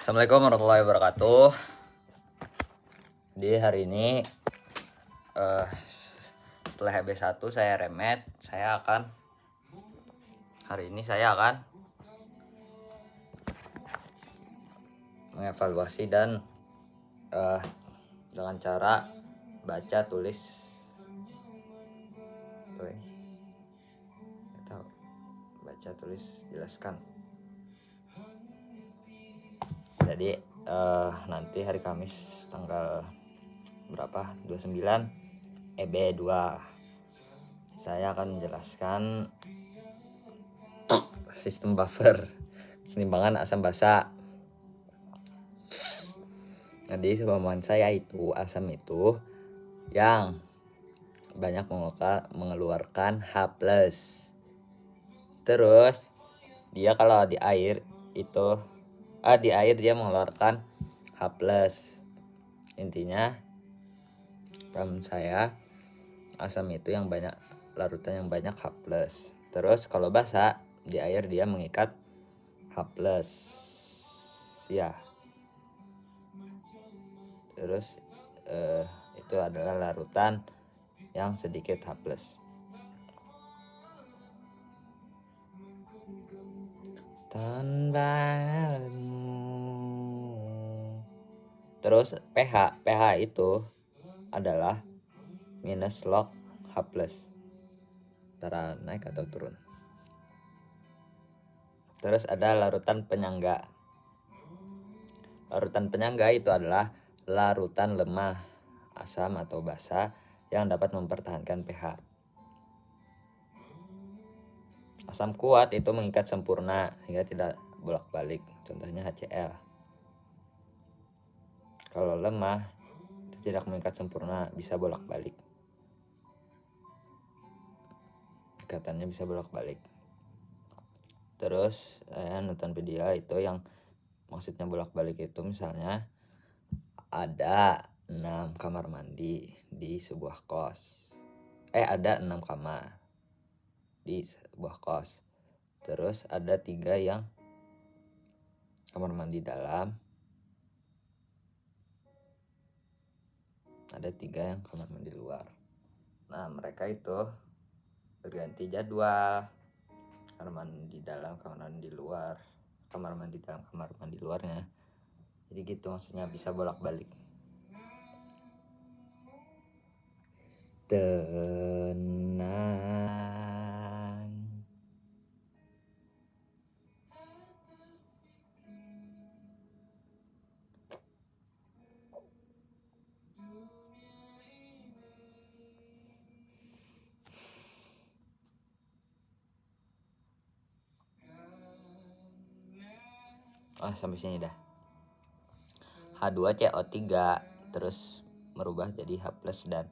Assalamualaikum warahmatullahi wabarakatuh. Di hari ini setelah HB1 saya remet, hari ini saya akan mengevaluasi dan dengan cara baca tulis jelaskan. Jadi nanti hari Kamis tanggal berapa 29 EB2 saya akan menjelaskan sistem buffer keseimbangan asam basa. Jadi sepemahaman saya itu asam itu yang banyak mengeluarkan H+. Terus dia kalau di air itu di air dia mengeluarkan H+. Intinya paham saya asam itu yang banyak larutan yang banyak H+. Terus kalau basa di air dia mengikat H+. Ya. Terus itu adalah larutan yang sedikit H+. Terus pH itu adalah minus log H+, antara naik atau turun. Terus ada larutan penyangga. Larutan penyangga itu adalah larutan lemah asam atau basa yang dapat mempertahankan pH. Asam kuat itu mengikat sempurna hingga tidak bolak-balik, contohnya HCl. Kalau lemah itu tidak mengikat sempurna, bisa bolak-balik. Ikatannya bisa bolak-balik. Terus nonton video itu yang maksudnya bolak-balik itu misalnya ada 6 kamar mandi di sebuah kos. Ada 6 kamar di sebuah kos. Terus ada 3 yang kamar mandi dalam, ada 3 yang kamar mandi luar. Nah, mereka itu berganti jadwal, kamar mandi dalam, kamar mandi luar, kamar mandi dalam, kamar mandi luarnya. Jadi gitu maksudnya, bisa bolak-balik. Tenang. Sampai sini dah. H2CO3 terus merubah jadi H+ dan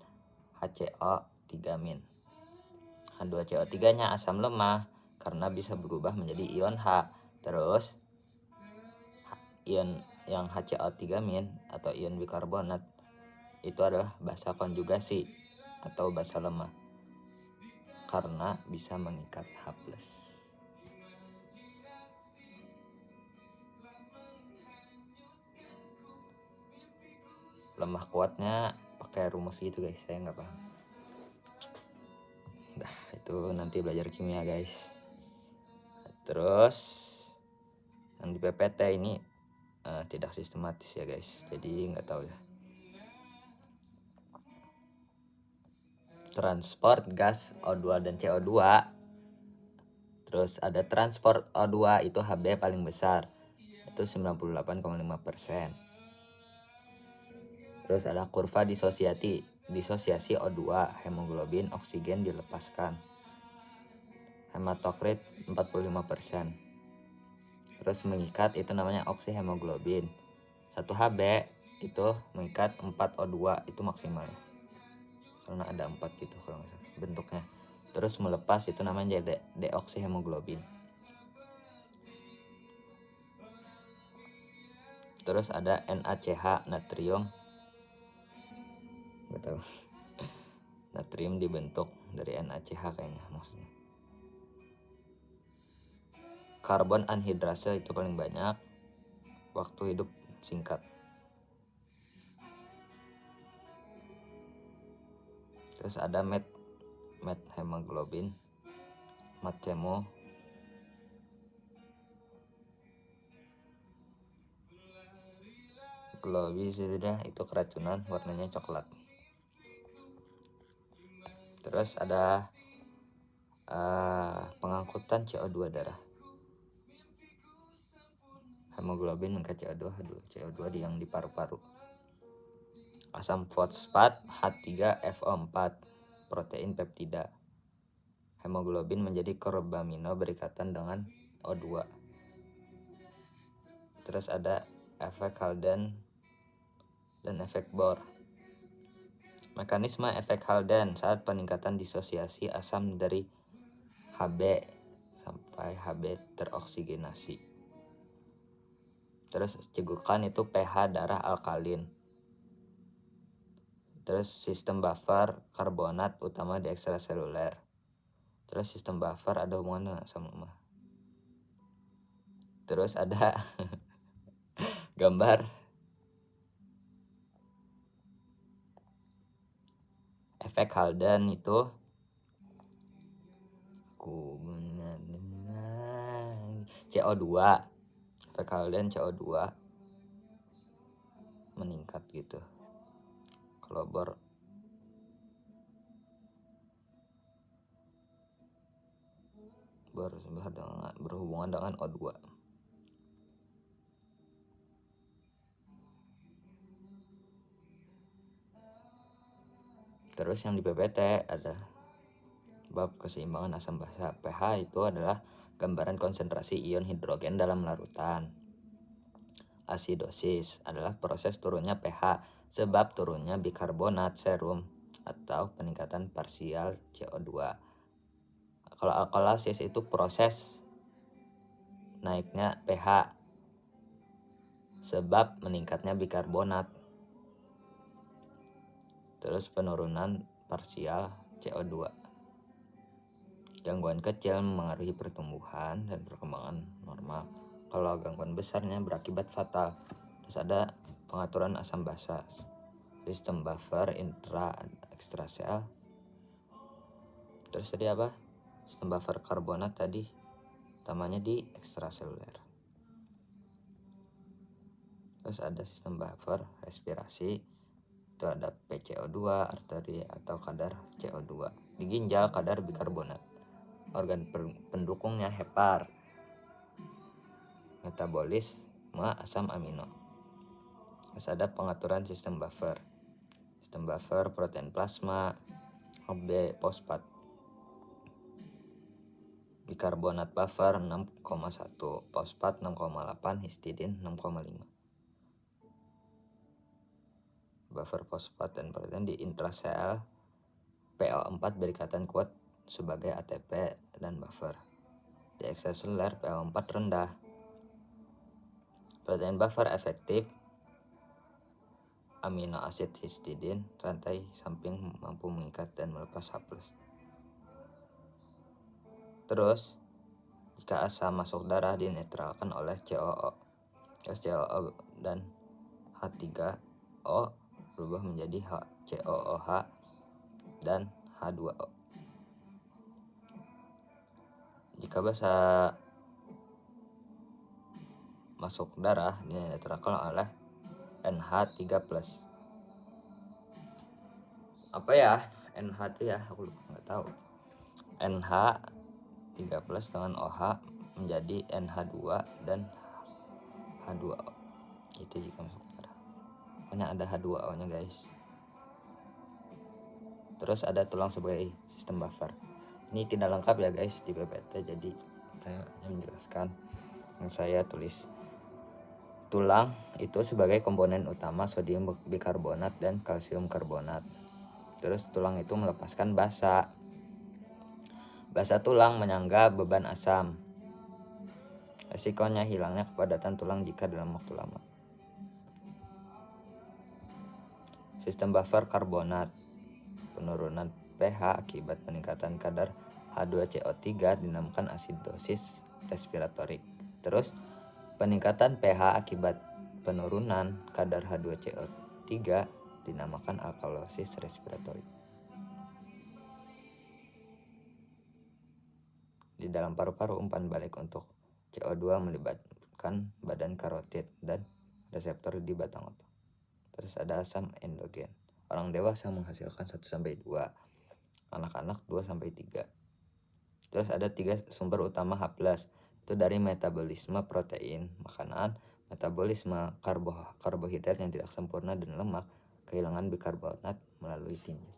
HCO3-. H2CO3 nya asam lemah karena bisa berubah menjadi ion H. Terus ion yang HCO3- atau ion bikarbonat itu adalah basa konjugasi atau basa lemah karena bisa mengikat H+. Lemah kuatnya pakai rumus gitu guys, saya nggak paham. Nah, itu nanti belajar kimia guys. Terus yang di PPT ini tidak sistematis ya guys, jadi nggak tahu ya. Transport gas O2 dan CO2. Terus ada transport O2 itu Hb paling besar, itu 98,5%. Terus ada kurva disosiasi O2, hemoglobin, oksigen dilepaskan. Hematokrit 45%. Terus mengikat itu namanya oksihemoglobin. 1 Hb itu mengikat 4 O2 itu maksimal. Karena ada 4 gitu kalau nggak salah bentuknya. Terus melepas itu namanya deoksihemoglobin. Terus ada NaCH, natrium, nggak tahu. Natrium dibentuk dari NaCH kayaknya maksudnya. Karbon anhidrasa itu paling banyak, waktu hidup singkat. Terus ada methemoglobin, mathemo, globin itu keracunan, warnanya coklat. Terus ada pengangkutan CO2 darah. Hemoglobin mengangkat CO2 yang di paru-paru. Asam fosfat H3FO4, protein peptida. Hemoglobin menjadi karbamino berikatan dengan O2. Terus ada efek Haldane dan efek Bohr. Mekanisme efek Haldane saat peningkatan disosiasi asam dari Hb sampai Hb teroksigenasi. Terus cegukan itu pH darah alkalin. Terus sistem buffer karbonat utama di ekstraseluler. Terus sistem buffer ada hubungan dengan asam lemah. Terus ada gambar efek Haldane itu CO2. Efek Haldane CO2 meningkat gitu. Kalau Bohr berhubungan dengan O2. Terus yang di PPT ada bab keseimbangan asam basa. pH itu adalah gambaran konsentrasi ion hidrogen dalam larutan. Asidosis adalah proses turunnya pH sebab turunnya bikarbonat serum atau peningkatan parsial CO2. Kalau alkalisis itu proses naiknya pH sebab meningkatnya bikarbonat. Terus penurunan parsial CO2. Gangguan kecil mengaruhi pertumbuhan dan perkembangan normal. Kalau gangguan besarnya berakibat fatal. Terus ada pengaturan asam basa, sistem buffer intra ekstrasel. Terus tadi apa? Sistem buffer karbonat tadi utamanya di ekstraseluler. Terus ada sistem buffer respirasi, itu ada PCO2, arteri atau kadar CO2. Di ginjal kadar bikarbonat. Organ pendukungnya hepar, metabolisme asam amino. Terus ada pengaturan sistem buffer. Sistem buffer protein plasma, Hb fosfat. Bikarbonat buffer 6,1, fosfat 6,8, histidin 6,5. Buffer fosfat dan protein di intrasel PO4 berikatan kuat sebagai ATP dan buffer. Di ekstraseluler PO4 rendah. Protein buffer efektif, amino asid histidin, rantai samping mampu mengikat dan melepas H+. Terus, jika asam masuk darah dinetralkan oleh COO. COO dan H3O berubah menjadi COOH dan H2O. Jika basa masuk darah dinetralkan oleh NH3+. Apa ya? NH itu ya, aku nggak tahu. NH3+ dengan OH menjadi NH2 dan H2O. Itu jika masuk darah. Pokoknya ada H2O nya guys. Terus ada tulang sebagai sistem buffer. Ini tidak lengkap ya guys di PPT, jadi saya hanya menjelaskan yang saya tulis. Tulang itu sebagai komponen utama sodium bikarbonat dan kalsium karbonat. Terus tulang itu melepaskan basa. Basa tulang menyangga beban asam. Resikonya hilangnya kepadatan tulang jika dalam waktu lama. Sistem buffer karbonat. Penurunan pH akibat peningkatan kadar H2CO3 dinamakan asidosis respiratorik. Terus peningkatan pH akibat penurunan kadar H2CO3 dinamakan alkalosis respiratorik. Di dalam paru-paru, umpan balik untuk CO2 melibatkan badan karotid dan reseptor di batang otak. Terus ada asam endogen. Orang dewasa menghasilkan 1-2, anak-anak 2-3. Terus ada 3 sumber utama H+, itu dari metabolisme protein, makanan, metabolisme karbohidrat yang tidak sempurna, dan lemak, kehilangan bikarbonat melalui tinja.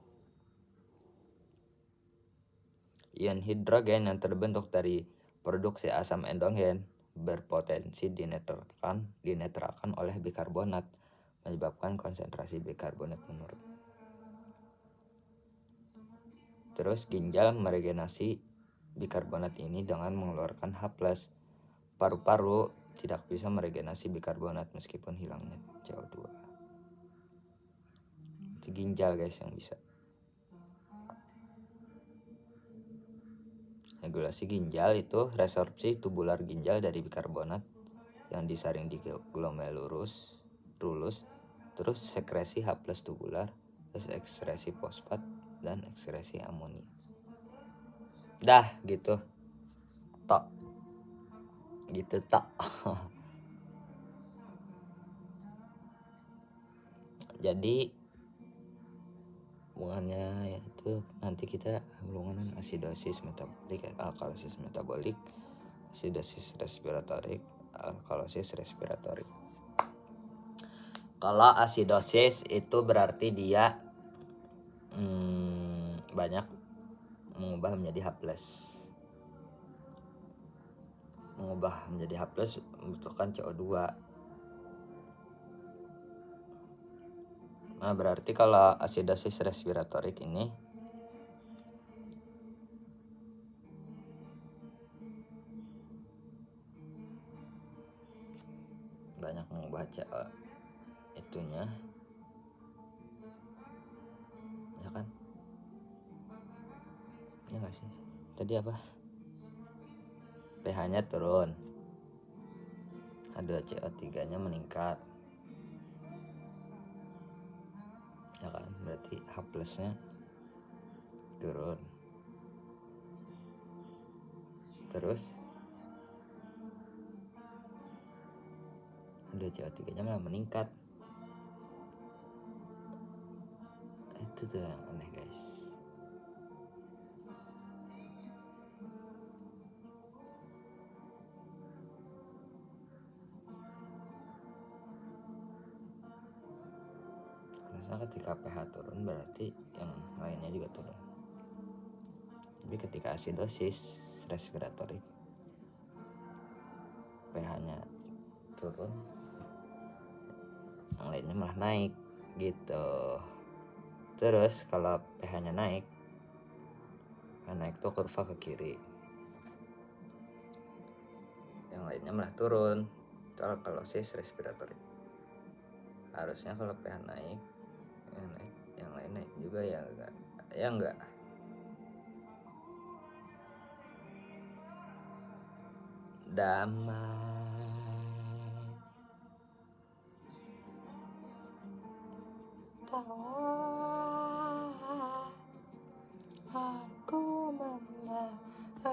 Ion hidrogen yang terbentuk dari produksi asam endogen berpotensi dinetralkan oleh bikarbonat, menyebabkan konsentrasi bikarbonat menurun. Terus ginjal meregenerasi bikarbonat ini dengan mengeluarkan H+. Paru-paru tidak bisa meregenerasi bikarbonat meskipun hilangnya CO2. Itu ginjal guys yang bisa. Regulasi ginjal itu resorpsi tubular ginjal dari bikarbonat yang disaring di glomerulus, terus sekresi H+ tubular, terus ekskresi fosfat, dan ekskresi amonia. Dah gitu. Tok. Gitu tok. Jadi hubungannya yaitu nanti kita hubungan asidosis metabolik, alkalosis metabolik, asidosis respiratorik, alkalosis respiratorik. Kalau asidosis itu berarti dia banyak mengubah menjadi H+. Mengubah menjadi H+ membutuhkan CO2. Nah, berarti kalau asidosis respiratorik ini banyak mengubah CO itunya, ya kan? Ya nggak sih? Tadi apa? pH-nya turun, H2CO3-nya meningkat, ya kan? Berarti H+-nya turun. Terus H2CO3-nya malah meningkat. Itu tuh yang aneh guys. Karena ketika pH turun berarti yang lainnya juga turun. Tapi ketika asidosis respiratorik pH-nya turun, yang lainnya malah naik gitu. Terus kalau pH-nya naik tuh kurva ke kiri, yang lainnya malah turun. Itu alkalosis respiratorik. Harusnya kalau pH naik, yang lain naik juga, ya enggak. Damai. Tawa aku memaafkan.